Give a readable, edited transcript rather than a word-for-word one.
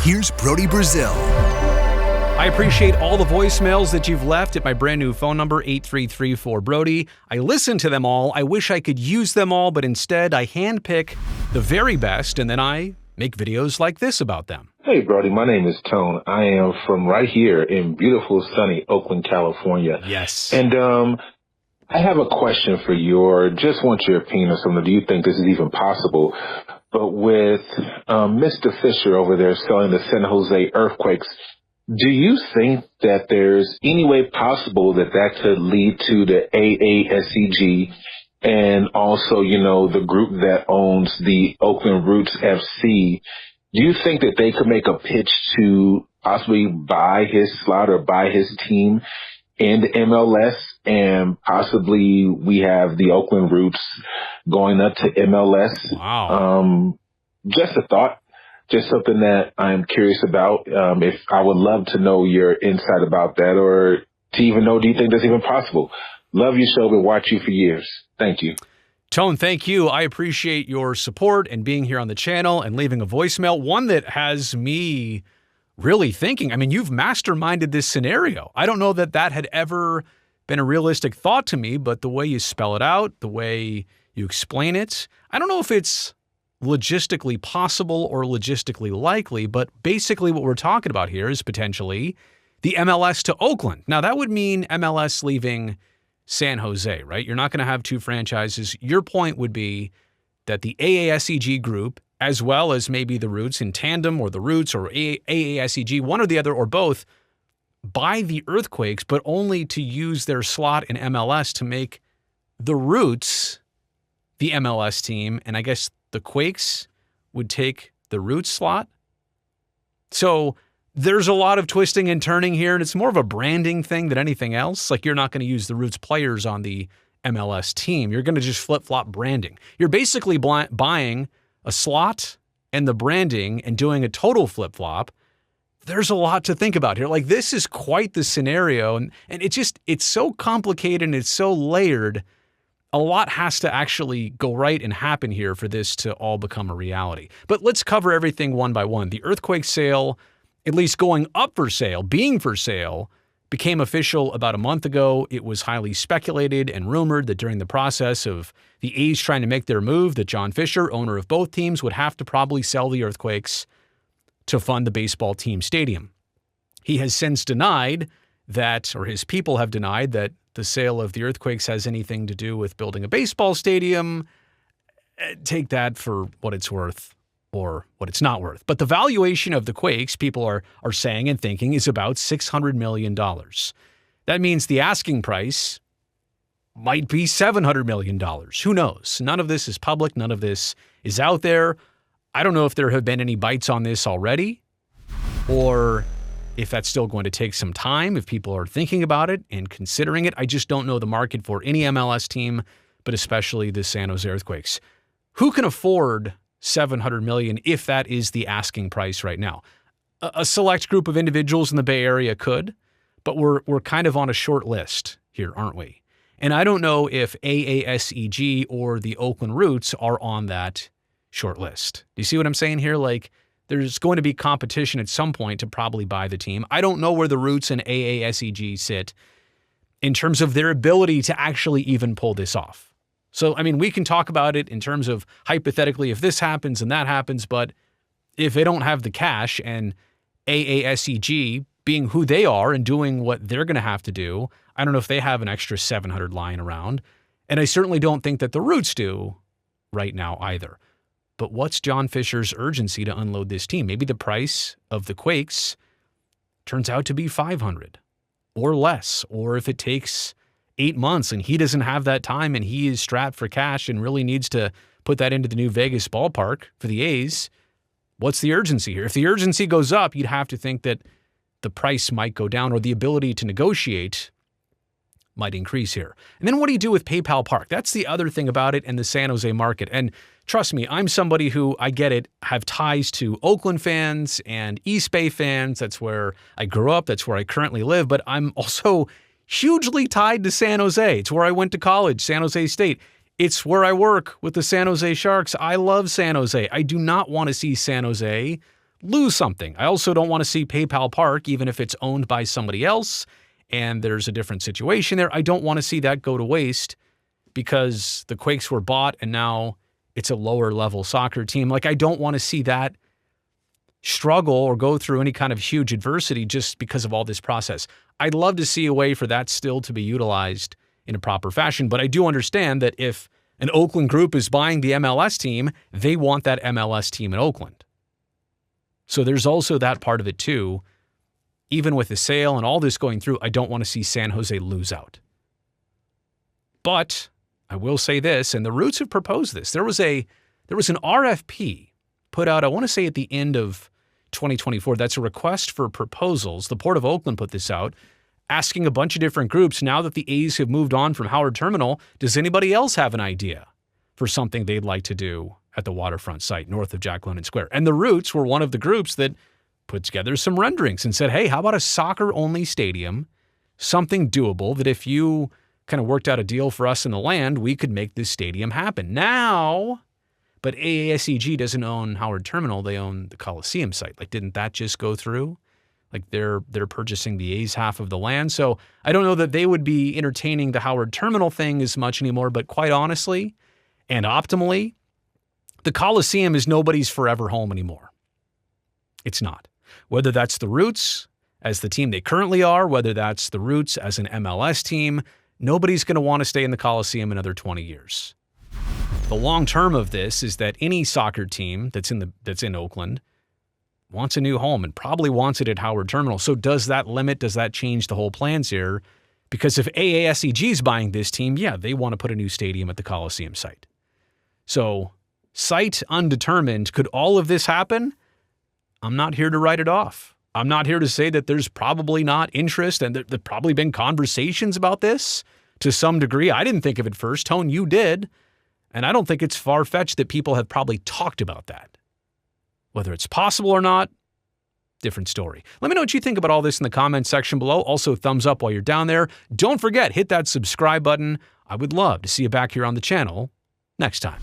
here's Brody Brazil. I appreciate all the voicemails that you've left at my brand new phone number, 8334-BRODY. I listen to them all. I wish I could use them all, but instead I handpick the very best, and then I make videos like this about them. Hey, Brody, my name is Tone. I am from right here in beautiful, sunny Oakland, California. Yes. And I have a question for you, or just want your opinion or something. Do you think this is even possible? But with Mr. Fisher over there selling the San Jose Earthquakes, do you think that there's any way possible that that could lead to the AASEG and also, you know, the group that owns the Oakland Roots FC? Do you think that they could make a pitch to possibly buy his slot or buy his team in the MLS, and possibly we have the Oakland Roots going up to MLS? Wow. Just a thought. Just something that I'm curious about. If I would love to know your insight about that, or to even know, do you think that's even possible? Love your show, been watching you for years. Thank you. Tone, thank you. I appreciate your support and being here on the channel and leaving a voicemail, one that has me really thinking. I mean, you've masterminded this scenario. I don't know that that had ever been a realistic thought to me, but the way you spell it out, the way you explain it, I don't know if it's logistically possible or logistically likely, but basically what we're talking about here is potentially the MLS to Oakland. Now, that would mean MLS leaving San Jose, right? You're not going to have two franchises. Your point would be that the AASEG group, as well as maybe the Roots in tandem, or the Roots or AASEG, one or the other or both, buy the Earthquakes, but only to use their slot in MLS to make the Roots the MLS team. And I guess the Quakes would take the Roots slot. So there's a lot of twisting and turning here, and it's more of a branding thing than anything else. Like, you're not going to use the Roots players on the MLS team. You're going to just flip-flop branding. You're basically buying a slot and the branding and doing a total flip-flop. There's a lot to think about here. Like, this is quite the scenario, and it's so complicated and it's so layered. A lot has to actually go right and happen here for this to all become a reality. But let's cover everything one by one. The Earthquake sale, at least going up for sale, being for sale, became official about a month ago. It was highly speculated and rumored that during the process of the A's trying to make their move, that John Fisher, owner of both teams, would have to probably sell the Earthquakes to fund the baseball team stadium. He has since denied that, or his people have denied that, the sale of the Earthquakes has anything to do with building a baseball stadium. Take that for what it's worth or what it's not worth. But the valuation of the Quakes, people are saying and thinking, is about $600 million. That means the asking price might be $700 million. Who knows? None of this is public. None of this is out there. I don't know if there have been any bites on this already, or if that's still going to take some time, if people are thinking about it and considering it. I just don't know the market for any MLS team, but especially the San Jose Earthquakes. Who can afford $700 million if that is the asking price right now? A select group of individuals in the Bay Area could, but we're kind of on a short list here, aren't we? And I don't know if AASEG or the Oakland Roots are on that short list. Do you see what I'm saying here? Like, there's going to be competition at some point to probably buy the team. I don't know where the Roots and AASEG sit in terms of their ability to actually even pull this off. So, I mean, we can talk about it in terms of hypothetically if this happens and that happens, but if they don't have the cash, and AASEG being who they are and doing what they're going to have to do, I don't know if they have an extra 700 lying around. And I certainly don't think that the Roots do right now either. But what's John Fisher's urgency to unload this team? Maybe the price of the Quakes turns out to be $500 or less, or if it takes 8 months and he doesn't have that time and he is strapped for cash and really needs to put that into the new Vegas ballpark for the A's, what's the urgency here? If the urgency goes up, you'd have to think that the price might go down, or the ability to negotiate might increase here. And then what do you do with PayPal Park? That's the other thing about it and the San Jose market. And trust me, I'm somebody who, I get it, have ties to Oakland fans and East Bay fans. That's where I grew up. That's where I currently live. But I'm also hugely tied to San Jose. It's where I went to college, San Jose State. It's where I work with the San Jose Sharks. I love San Jose. I do not want to see San Jose lose something. I also don't want to see PayPal Park, even if it's owned by somebody else and there's a different situation there. I don't want to see that go to waste because the Quakes were bought and now it's a lower level soccer team. Like, I don't want to see that struggle or go through any kind of huge adversity just because of all this process. I'd love to see a way for that still to be utilized in a proper fashion, but I do understand that if an Oakland group is buying the MLS team, they want that MLS team in Oakland. So there's also that part of it too. Even with the sale and all this going through, I don't want to see San Jose lose out. But I will say this, and the Roots have proposed this. There was an RFP put out, I want to say at the end of 2024. That's a request for proposals. The Port of Oakland put this out, asking a bunch of different groups, now that the A's have moved on from Howard Terminal, does anybody else have an idea for something they'd like to do at the waterfront site north of Jack London Square? And the Roots were one of the groups that put together some renderings and said, hey, how about a soccer-only stadium, something doable that if you kind of worked out a deal for us in the land, we could make this stadium happen. Now, but AASEG doesn't own Howard Terminal. They own the Coliseum site. Like, didn't that just go through? Like, they're purchasing the A's half of the land. So I don't know that they would be entertaining the Howard Terminal thing as much anymore, but quite honestly and optimally, the Coliseum is nobody's forever home anymore. It's not. Whether that's the Roots as the team they currently are, whether that's the Roots as an MLS team, nobody's going to want to stay in the Coliseum another 20 years. The long term of this is that any soccer team that's in Oakland wants a new home and probably wants it at Howard Terminal. So does that change the whole plans here? Because if AASEG is buying this team, yeah, they want to put a new stadium at the Coliseum site. So site undetermined, could all of this happen? I'm not here to write it off. I'm not here to say that there's probably not interest and there've probably been conversations about this to some degree. I didn't think of it first. Tone, you did. And I don't think it's far-fetched that people have probably talked about that. Whether it's possible or not, different story. Let me know what you think about all this in the comments section below. Also, thumbs up while you're down there. Don't forget, hit that subscribe button. I would love to see you back here on the channel next time.